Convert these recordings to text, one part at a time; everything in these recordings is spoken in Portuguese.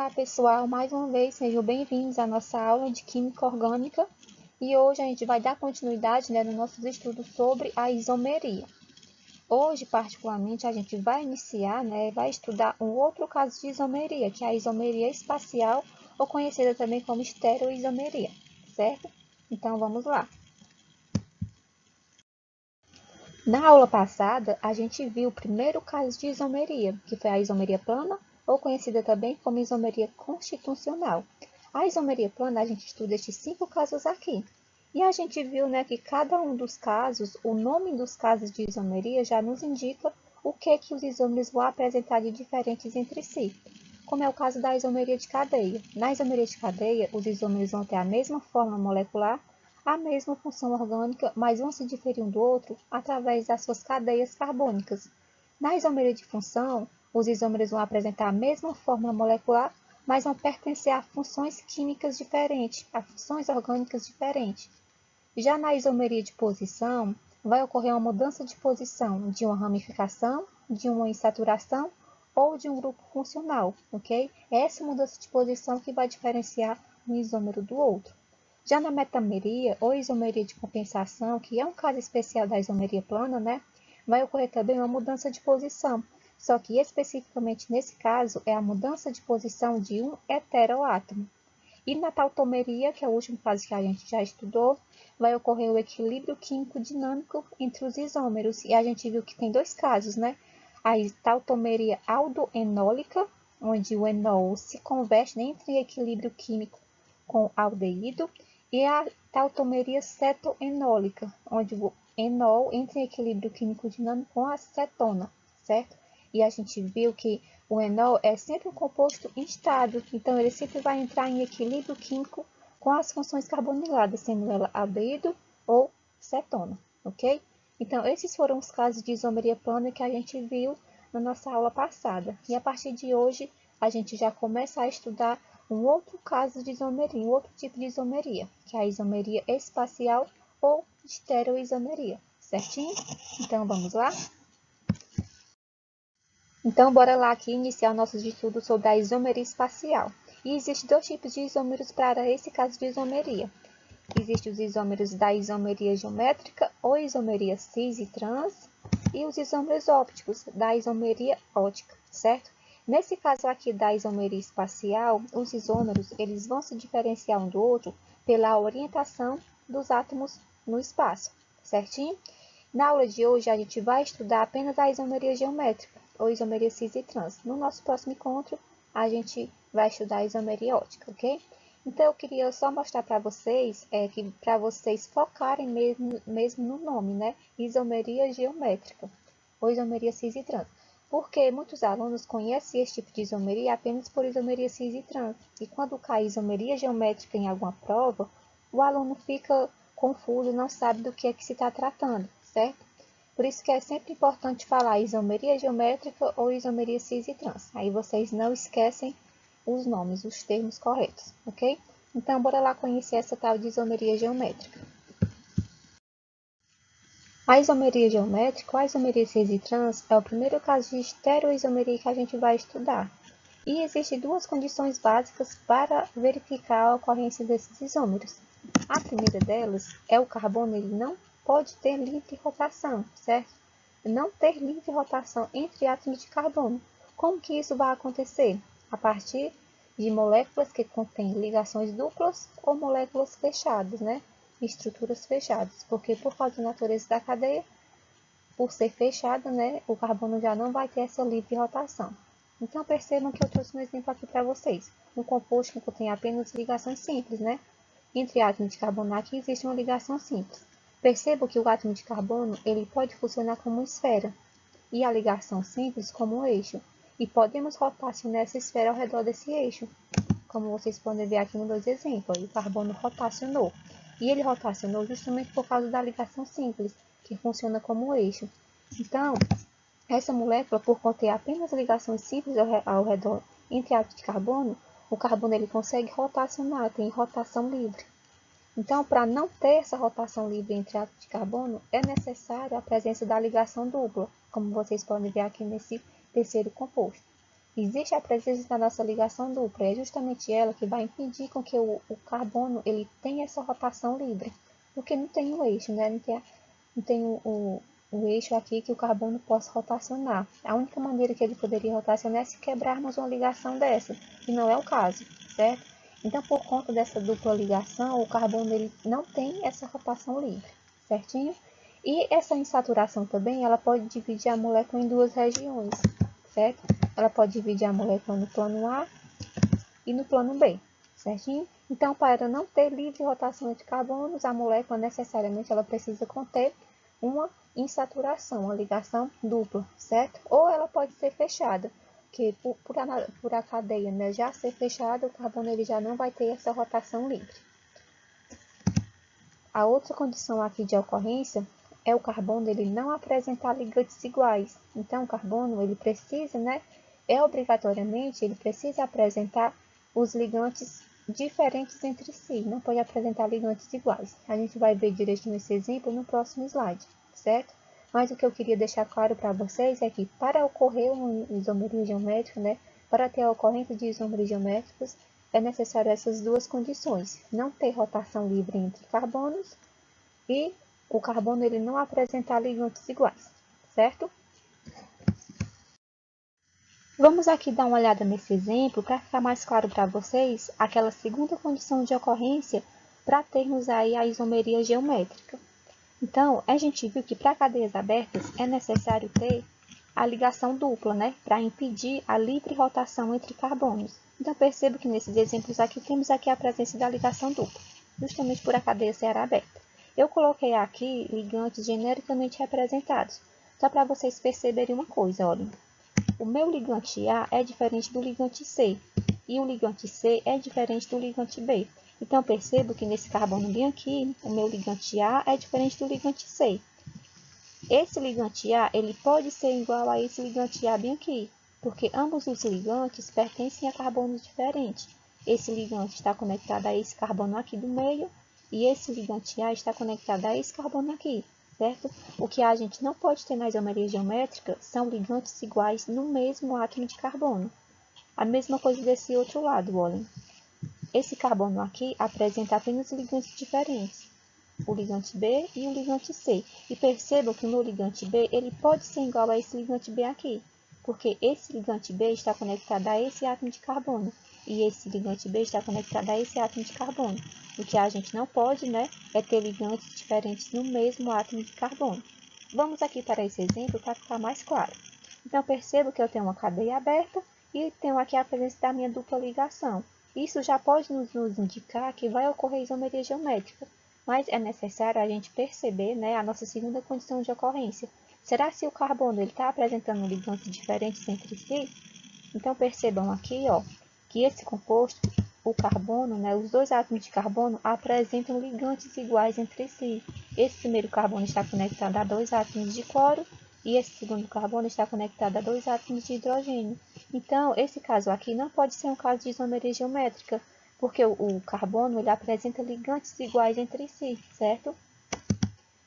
Olá pessoal, mais uma vez sejam bem-vindos à nossa aula de Química Orgânica e hoje a gente vai dar continuidade nos nossos estudos sobre a isomeria. Hoje, particularmente, a gente vai iniciar, vai estudar um outro caso de isomeria, que é a isomeria espacial, ou conhecida também como estereoisomeria, certo? Então vamos lá. Na aula passada, a gente viu o primeiro caso de isomeria, que foi a isomeria plana, ou conhecida também como isomeria constitucional. A isomeria plana, a gente estuda estes 5 casos aqui. E a gente viu que cada um dos casos, o nome dos casos de isomeria já nos indica o que os isômeros vão apresentar de diferentes entre si, como é o caso da isomeria de cadeia. Na isomeria de cadeia, os isômeros vão ter a mesma forma molecular, a mesma função orgânica, mas vão se diferir um do outro através das suas cadeias carbônicas. Na isomeria de função, os isômeros vão apresentar a mesma fórmula molecular, mas vão pertencer a funções químicas diferentes, a funções orgânicas diferentes. Já na isomeria de posição, vai ocorrer uma mudança de posição de uma ramificação, de uma insaturação ou de um grupo funcional, ok? É essa mudança de posição que vai diferenciar um isômero do outro. Já na metameria ou isomeria de compensação, que é um caso especial da isomeria plana, vai ocorrer também uma mudança de posição, só que especificamente nesse caso é a mudança de posição de um heteroátomo. E na tautomeria, que é o último caso que a gente já estudou, vai ocorrer o equilíbrio químico dinâmico entre os isômeros. E a gente viu que tem dois casos, A tautomeria aldoenólica, onde o enol se converte em equilíbrio químico com aldeído, e a tautomeria cetoenólica, onde o enol entra em equilíbrio químico dinâmico com a cetona, certo? E a gente viu que o enol é sempre um composto instável, então ele sempre vai entrar em equilíbrio químico com as funções carboniladas, sendo ela aldeído ou cetona, ok? Então, esses foram os casos de isomeria plana que a gente viu na nossa aula passada. E a partir de hoje, a gente já começa a estudar um outro caso de isomeria, um outro tipo de isomeria, que é a isomeria espacial ou estereoisomeria, certinho? Então, vamos lá? Então, bora lá aqui iniciar nossos estudos sobre a isomeria espacial. E existem dois tipos de isômeros para esse caso de isomeria. Existem os isômeros da isomeria geométrica ou isomeria cis e trans, e os isômeros ópticos da isomeria ótica, certo? Nesse caso aqui da isomeria espacial, os isômeros eles vão se diferenciar um do outro pela orientação dos átomos no espaço, certinho? Na aula de hoje, a gente vai estudar apenas a isomeria geométrica, ou isomeria cis e trans. No nosso próximo encontro, a gente vai estudar a isomeria ótica, ok? Então, eu queria só mostrar para vocês, que para vocês focarem mesmo no nome, Isomeria geométrica, ou isomeria cis e trans. Porque muitos alunos conhecem esse tipo de isomeria apenas por isomeria cis e trans. E quando cai isomeria geométrica em alguma prova, o aluno fica confuso, não sabe do que é que se está tratando, certo? Por isso que é sempre importante falar isomeria geométrica ou isomeria cis e trans. Aí vocês não esquecem os nomes, os termos corretos, ok? Então, bora lá conhecer essa tal de isomeria geométrica. A isomeria geométrica ou a isomeria cis e trans é o primeiro caso de estereoisomeria que a gente vai estudar. E existem duas condições básicas para verificar a ocorrência desses isômeros. A primeira delas é o carbono ele não pode ter livre rotação, certo? Não ter livre rotação entre átomos de carbono. Como que isso vai acontecer? A partir de moléculas que contêm ligações duplas ou moléculas fechadas, Estruturas fechadas, porque por causa da natureza da cadeia, por ser fechada, o carbono já não vai ter essa livre rotação. Então, percebam que eu trouxe um exemplo aqui para vocês. Um composto que contém apenas ligações simples, Entre átomos de carbono aqui existe uma ligação simples. Perceba que o átomo de carbono ele pode funcionar como uma esfera e a ligação simples como um eixo. E podemos rotacionar essa esfera ao redor desse eixo. Como vocês podem ver aqui nos dois exemplos, o carbono rotacionou. E ele rotacionou justamente por causa da ligação simples, que funciona como um eixo. Então, essa molécula, por conter apenas ligações simples ao redor entre átomos de carbono, o carbono ele consegue rotacionar, tem rotação livre. Então, para não ter essa rotação livre entre átomos de carbono, é necessária a presença da ligação dupla, como vocês podem ver aqui nesse terceiro composto. existe a presença da nossa ligação dupla. É justamente ela que vai impedir com que o carbono ele tenha essa rotação livre. Porque não tem o eixo, né? Não tem o eixo aqui que o carbono possa rotacionar. A única maneira que ele poderia rotacionar é se quebrarmos uma ligação dessa, que não é o caso, certo? Então, por conta dessa dupla ligação, o carbono ele não tem essa rotação livre, certinho? E essa insaturação também, ela pode dividir a molécula em duas regiões, certo? Ela pode dividir a molécula no plano A e no plano B, certinho? Então, para não ter livre rotação entre carbonos, a molécula necessariamente ela precisa conter uma insaturação, uma ligação dupla, certo? Ou ela pode ser fechada, que por a cadeia, né, já ser fechada, o carbono ele já não vai ter essa rotação livre. A outra condição aqui de ocorrência é o carbono ele não apresentar ligantes iguais. Então, o carbono ele precisa, né, obrigatoriamente, ele precisa apresentar os ligantes diferentes entre si, não pode apresentar ligantes iguais. A gente vai ver direitinho esse exemplo no próximo slide, certo? Mas o que eu queria deixar claro para vocês é que para ocorrer uma isomeria geométrica, né, para ter a ocorrência de isômeros geométricos, é necessário essas duas condições: não ter rotação livre entre carbonos e o carbono ele não apresentar ligantes iguais, certo? Vamos aqui dar uma olhada nesse exemplo para ficar mais claro para vocês aquela segunda condição de ocorrência para termos aí a isomeria geométrica. Então, a gente viu que para cadeias abertas é necessário ter a ligação dupla, né, para impedir a livre rotação entre carbonos. Então, percebo que nesses exemplos aqui temos aqui a presença da ligação dupla, justamente por a cadeia ser aberta. Eu coloquei aqui ligantes genericamente representados, só para vocês perceberem uma coisa, olhem. O meu ligante A é diferente do ligante C, e o ligante C é diferente do ligante B. Então, percebo que nesse carbono bem aqui, o meu ligante A é diferente do ligante C. Esse ligante A ele pode ser igual a esse ligante A bem aqui, porque ambos os ligantes pertencem a carbonos diferentes. Esse ligante está conectado a esse carbono aqui do meio, e esse ligante A está conectado a esse carbono aqui, certo? O que a gente não pode ter na isomeria geométrica são ligantes iguais no mesmo átomo de carbono. A mesma coisa desse outro lado, olhem. Esse carbono aqui apresenta apenas ligantes diferentes, o ligante B e o ligante C. E percebam que o meu ligante B ele pode ser igual a esse ligante B aqui, porque esse ligante B está conectado a esse átomo de carbono, e esse ligante B está conectado a esse átomo de carbono. O que a gente não pode, né, é ter ligantes diferentes no mesmo átomo de carbono. Vamos aqui para esse exemplo para ficar mais claro. Então, percebo que eu tenho uma cadeia aberta e tenho aqui a presença da minha dupla ligação. Isso já pode nos indicar que vai ocorrer isomeria geométrica, mas é necessário a gente perceber, né, a nossa segunda condição de ocorrência. Será se o carbono está apresentando ligantes diferentes entre si? Então, percebam aqui, ó, que esse composto, o carbono, né, os dois átomos de carbono apresentam ligantes iguais entre si. Esse primeiro carbono está conectado a dois átomos de cloro e esse segundo carbono está conectado a dois átomos de hidrogênio. Então, esse caso aqui não pode ser um caso de isomeria geométrica, porque o carbono ele apresenta ligantes iguais entre si, certo?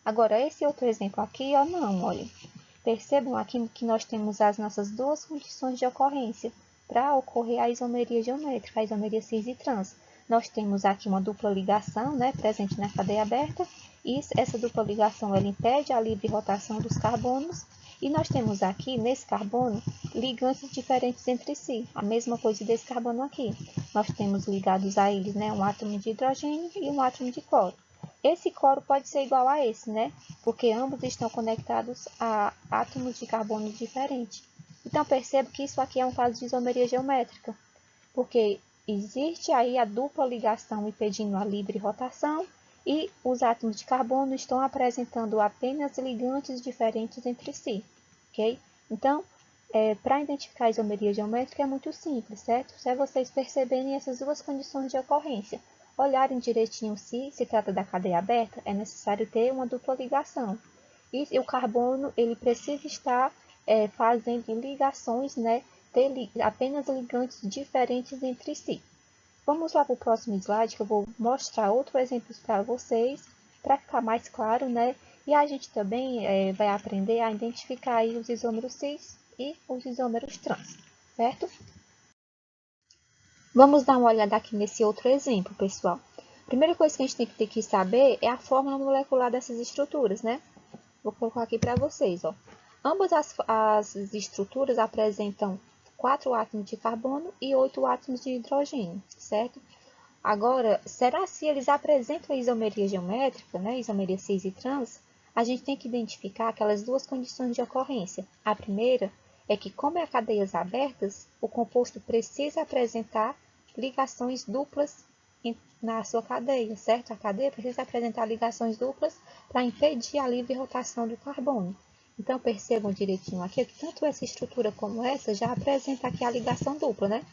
Agora, esse outro exemplo aqui, ó, não, olha. Percebam aqui que nós temos as nossas duas condições de ocorrência para ocorrer a isomeria geométrica, a isomeria cis e trans. Nós temos aqui uma dupla ligação, né, presente na cadeia aberta, e essa dupla ligação ela impede a livre rotação dos carbonos, e nós temos aqui, nesse carbono, ligantes diferentes entre si, a mesma coisa desse carbono aqui. Nós temos ligados a eles, né, um átomo de hidrogênio e um átomo de cloro. Esse cloro pode ser igual a esse, né? Porque ambos estão conectados a átomos de carbono diferentes. Então, percebo que isso aqui é um caso de isomeria geométrica, porque existe aí a dupla ligação impedindo a livre rotação e os átomos de carbono estão apresentando apenas ligantes diferentes entre si, ok? Então, para identificar a isomeria geométrica é muito simples, certo? Se vocês perceberem essas duas condições de ocorrência, olharem direitinho se trata da cadeia aberta, é necessário ter uma dupla ligação. E o carbono ele precisa estar fazendo ligações, né, ter apenas ligantes diferentes entre si. Vamos lá para o próximo slide, que eu vou mostrar outro exemplo para vocês, para ficar mais claro, né? E a gente também vai aprender a identificar aí os isômeros cis e os isômeros trans, certo? Vamos dar uma olhada aqui nesse outro exemplo, pessoal. A primeira coisa que a gente tem que ter que saber é a fórmula molecular dessas estruturas, né? Vou colocar aqui para vocês, ó. Ambas as estruturas apresentam 4 átomos de carbono e 8 átomos de hidrogênio, certo? Agora, será se eles apresentam a isomeria geométrica, né? Isomeria cis e trans? A gente tem que identificar aquelas duas condições de ocorrência. A primeira é que, como é cadeias abertas, o composto precisa apresentar ligações duplas na sua cadeia, certo? A cadeia precisa apresentar ligações duplas para impedir a livre rotação do carbono. Então, percebam direitinho aqui que tanto essa estrutura como essa já apresenta aqui a ligação dupla, né?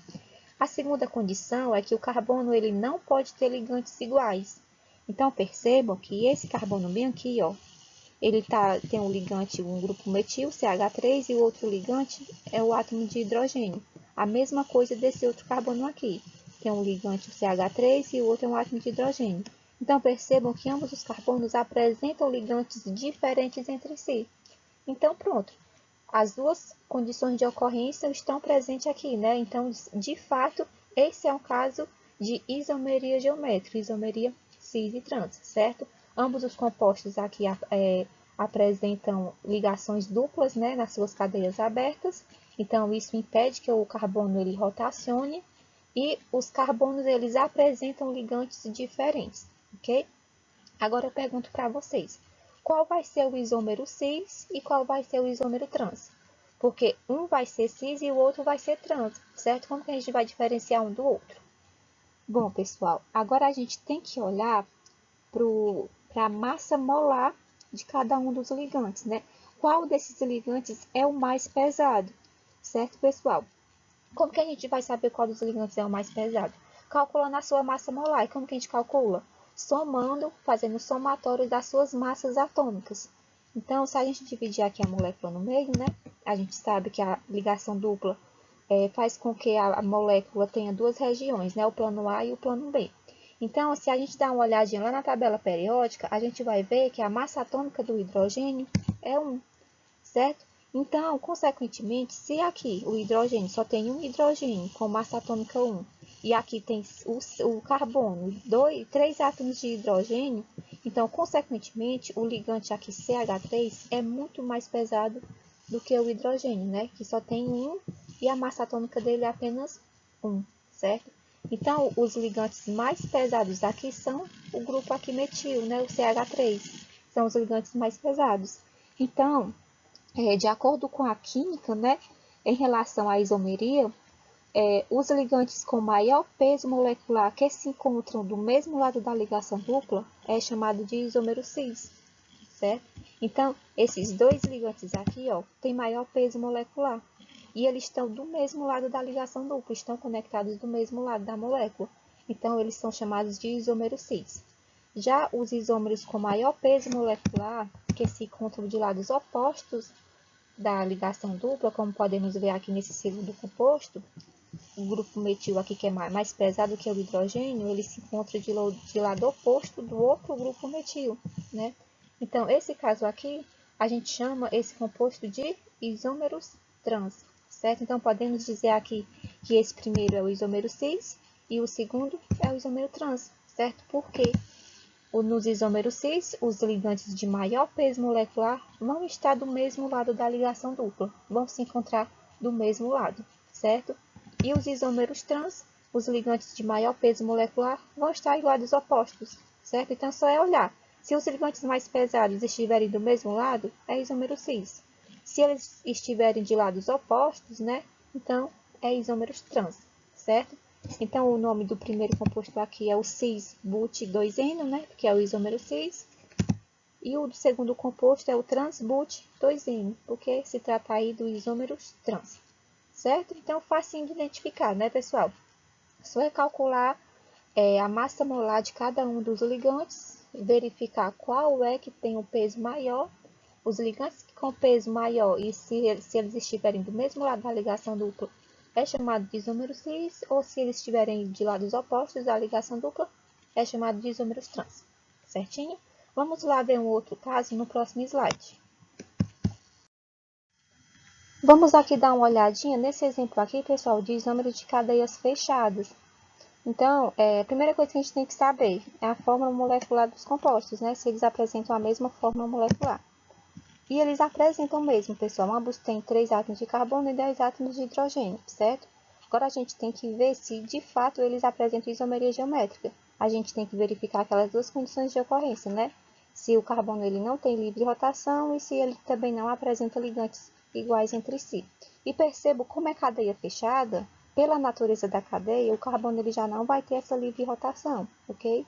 A segunda condição é que o carbono ele não pode ter ligantes iguais. Então, percebam que esse carbono bem aqui, ó, ele tem um ligante, um grupo metil, CH3, e o outro ligante é o átomo de hidrogênio. A mesma coisa desse outro carbono aqui. Tem um ligante, o CH3, e o outro é um átomo de hidrogênio. Então, percebam que ambos os carbonos apresentam ligantes diferentes entre si. Então, pronto. As duas condições de ocorrência estão presentes aqui, né? Então, de fato, esse é um caso de isomeria geométrica, isomeria cis e trans, certo? Ambos os compostos aqui apresentam ligações duplas, né, nas suas cadeias abertas. Então, isso impede que o carbono ele rotacione e os carbonos eles apresentam ligantes diferentes, ok? Agora eu pergunto para vocês, qual vai ser o isômero cis e qual vai ser o isômero trans? Porque um vai ser cis e o outro vai ser trans, certo? Como que a gente vai diferenciar um do outro? Bom, pessoal, agora a gente tem que olhar para a massa molar de cada um dos ligantes, né? Qual desses ligantes é o mais pesado, certo, pessoal? Como que a gente vai saber qual dos ligantes é o mais pesado? Calculando a sua massa molar. E como que a gente calcula? Somando, fazendo somatório das suas massas atômicas. Então, se a gente dividir aqui a molécula no meio, né? A gente sabe que a ligação dupla faz com que a molécula tenha duas regiões, né? O plano A e o plano B. Então, se a gente dá uma olhadinha lá na tabela periódica, a gente vai ver que a massa atômica do hidrogênio é 1, certo? Então, consequentemente, se aqui o hidrogênio só tem um hidrogênio com massa atômica 1, e aqui tem o carbono, 3 átomos de hidrogênio, então, consequentemente, o ligante aqui CH3 é muito mais pesado do que o hidrogênio, né? Que só tem um e a massa atômica dele é apenas 1, certo? Então, os ligantes mais pesados aqui são o grupo aqui metil, né? O CH3, são os ligantes mais pesados. Então, de acordo com a química, né, em relação à isomeria, os ligantes com maior peso molecular que se encontram do mesmo lado da ligação dupla é chamado de isômero cis, certo? Então, esses dois ligantes aqui, ó, têm maior peso molecular e eles estão do mesmo lado da ligação dupla, estão conectados do mesmo lado da molécula. Então, eles são chamados de isômero cis. Já os isômeros com maior peso molecular, que se encontram de lados opostos da ligação dupla, como podemos ver aqui nesse segundo composto, o grupo metil aqui que é mais pesado que o hidrogênio, ele se encontra de lado oposto do outro grupo metil, né? Então, esse caso aqui, a gente chama esse composto de isômeros trans, certo? Então, podemos dizer aqui que esse primeiro é o isômero cis e o segundo é o isômero trans, certo? Por quê? Nos isômeros cis, os ligantes de maior peso molecular vão estar do mesmo lado da ligação dupla, vão se encontrar do mesmo lado, certo? E os isômeros trans, os ligantes de maior peso molecular vão estar em lados opostos, certo? Então, só é olhar. Se os ligantes mais pesados estiverem do mesmo lado, é isômero cis. Se eles estiverem de lados opostos, né? Então, é isômeros trans, certo? Então, o nome do primeiro composto aqui é o cis-but-2-eno, né? Que é o isômero cis. E o do segundo composto é o trans-but-2-eno, porque se trata aí do isômeros trans, certo? Então, facinho de identificar, né, pessoal? Só é calcular a massa molar de cada um dos ligantes, verificar qual é que tem o peso maior. Os ligantes com peso maior, e se eles estiverem do mesmo lado da ligação dupla, é chamado de isômero cis, ou se eles estiverem de lados opostos da ligação dupla, é chamado de isômeros trans. Certinho? Vamos lá ver um outro caso no próximo slide. Vamos aqui dar uma olhadinha nesse exemplo aqui, pessoal, de isômero de cadeias fechadas. Então, a primeira coisa que a gente tem que saber é a fórmula molecular dos compostos, né? Se eles apresentam a mesma fórmula molecular. E eles apresentam mesmo, pessoal. Ambos têm 3 átomos de carbono e 10 átomos de hidrogênio, certo? Agora a gente tem que ver se de fato eles apresentam isomeria geométrica. A gente tem que verificar aquelas duas condições de ocorrência, né? Se o carbono ele não tem livre rotação e se ele também não apresenta ligantes iguais entre si. E percebo como é cadeia fechada, pela natureza da cadeia, o carbono ele já não vai ter essa livre rotação, ok?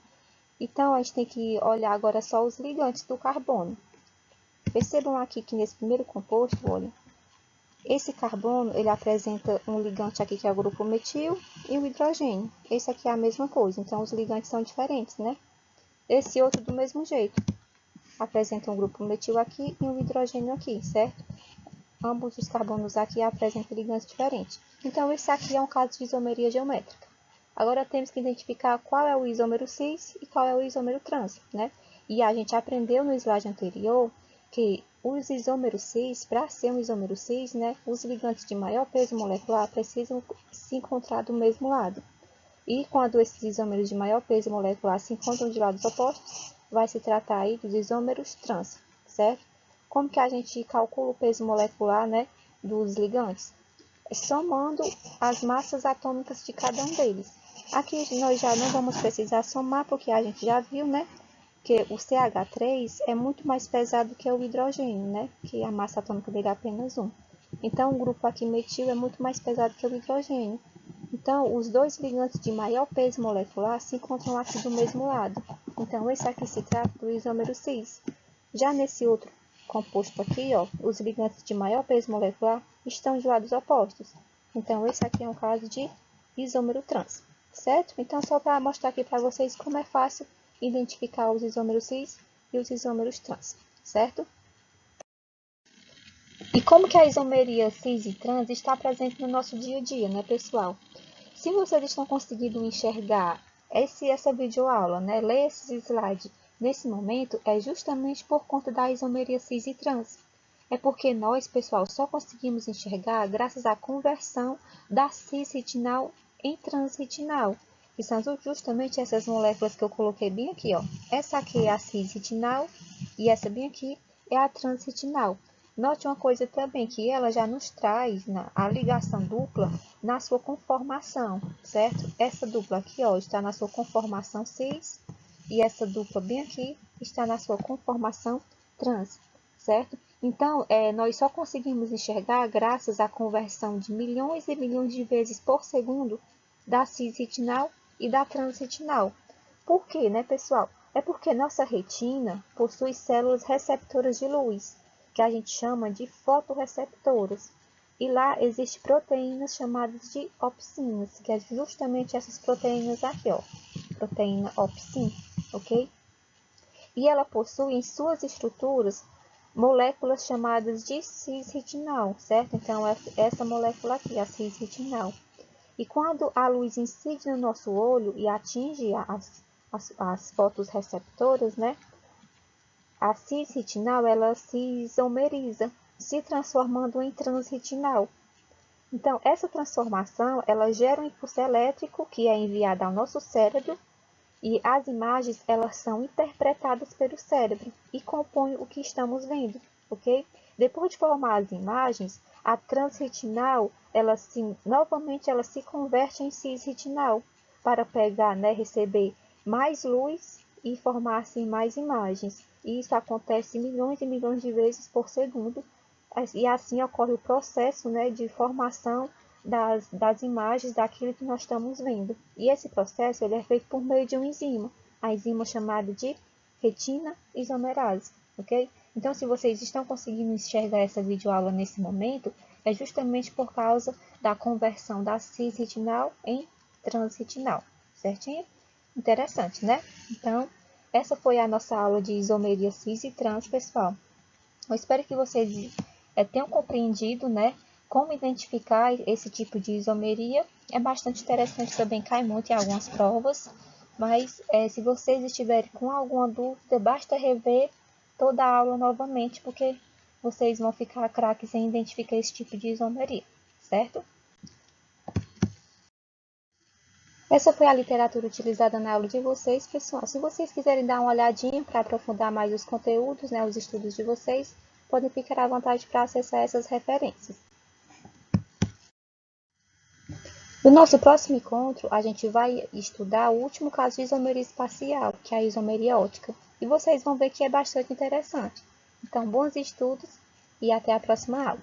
Então a gente tem que olhar agora só os ligantes do carbono. Percebam aqui que nesse primeiro composto, olha, esse carbono ele apresenta um ligante aqui que é o grupo metil e o hidrogênio. Esse aqui é a mesma coisa, então os ligantes são diferentes, né? Esse outro do mesmo jeito, apresenta um grupo metil aqui e um hidrogênio aqui, certo? Ambos os carbonos aqui apresentam ligantes diferentes. Então esse aqui é um caso de isomeria geométrica. Agora temos que identificar qual é o isômero cis e qual é o isômero trans, né? E a gente aprendeu no slide anterior que os isômeros cis, para ser um isômero cis, né, os ligantes de maior peso molecular precisam se encontrar do mesmo lado. E quando esses isômeros de maior peso molecular se encontram de lados opostos, vai se tratar aí dos isômeros trans, certo? Como que a gente calcula o peso molecular, né, dos ligantes? Somando as massas atômicas de cada um deles. Aqui nós já não vamos precisar somar, porque a gente já viu, né, que o CH3 é muito mais pesado que o hidrogênio, né, que a massa atômica dele é apenas 1. Então, o grupo aqui metil é muito mais pesado que o hidrogênio. Então, os dois ligantes de maior peso molecular se encontram aqui do mesmo lado. Então, esse aqui se trata do isômero cis. Já nesse outro composto aqui, ó, os ligantes de maior peso molecular estão de lados opostos. Então, esse aqui é um caso de isômero trans, certo? Então, só para mostrar aqui para vocês como é fácil identificar os isômeros cis e os isômeros trans, certo? E como que a isomeria cis e trans está presente no nosso dia a dia, né, pessoal? Se vocês estão conseguindo enxergar essa videoaula, né, ler esses slides nesse momento, é justamente por conta da isomeria cis e trans. É porque nós, pessoal, só conseguimos enxergar graças à conversão da cis-retinal em trans-retinal, que são justamente essas moléculas que eu coloquei bem aqui, ó. Essa aqui é a cis-retinal e essa bem aqui é a trans-retinal. Note uma coisa também, que ela já nos traz a ligação dupla na sua conformação, certo? Essa dupla aqui, ó, está na sua conformação cis e essa dupla bem aqui está na sua conformação trans, certo? Então, nós só conseguimos enxergar graças à conversão de milhões e milhões de vezes por segundo da cis-retinal e da trans-retinal. Por quê, né, pessoal? É porque nossa retina possui células receptoras de luz, que a gente chama de fotorreceptoras. E lá existem proteínas chamadas de opsinas, que é justamente essas proteínas aqui, ó. Proteína opsin, ok? E ela possui em suas estruturas moléculas chamadas de cis-retinal, certo? Então, essa molécula aqui, a cis-retinal. E quando a luz incide no nosso olho e atinge as fotorreceptoras, né? A cis-retinal, ela se isomeriza, se transformando em transretinal. Então, essa transformação, ela gera um impulso elétrico que é enviado ao nosso cérebro e as imagens, elas são interpretadas pelo cérebro e compõem o que estamos vendo, ok? Depois de formar as imagens, a transretinal, novamente ela se converte em cisretinal para pegar, né, receber mais luz e formar assim mais imagens. E isso acontece milhões e milhões de vezes por segundo, e assim ocorre o processo, né, de formação das imagens daquilo que nós estamos vendo. E esse processo ele é feito por meio de uma enzima, a enzima chamada de retina isomerase, ok? Então, se vocês estão conseguindo enxergar essa videoaula nesse momento, é justamente por causa da conversão da cis-retinal em transretinal, certinho? Interessante, né? Então, essa foi a nossa aula de isomeria cis e trans, pessoal. Eu espero que vocês tenham compreendido, né, como identificar esse tipo de isomeria. É bastante interessante, também cai muito em algumas provas, mas se vocês estiverem com alguma dúvida, basta rever toda a aula novamente, porque vocês vão ficar craques em identificar esse tipo de isomeria, certo? Essa foi a literatura utilizada na aula de vocês, pessoal. Se vocês quiserem dar uma olhadinha para aprofundar mais os conteúdos, né, os estudos de vocês, podem ficar à vontade para acessar essas referências. No nosso próximo encontro, a gente vai estudar o último caso de isomeria espacial, que é a isomeria ótica. E vocês vão ver que é bastante interessante. Então, bons estudos e até a próxima aula.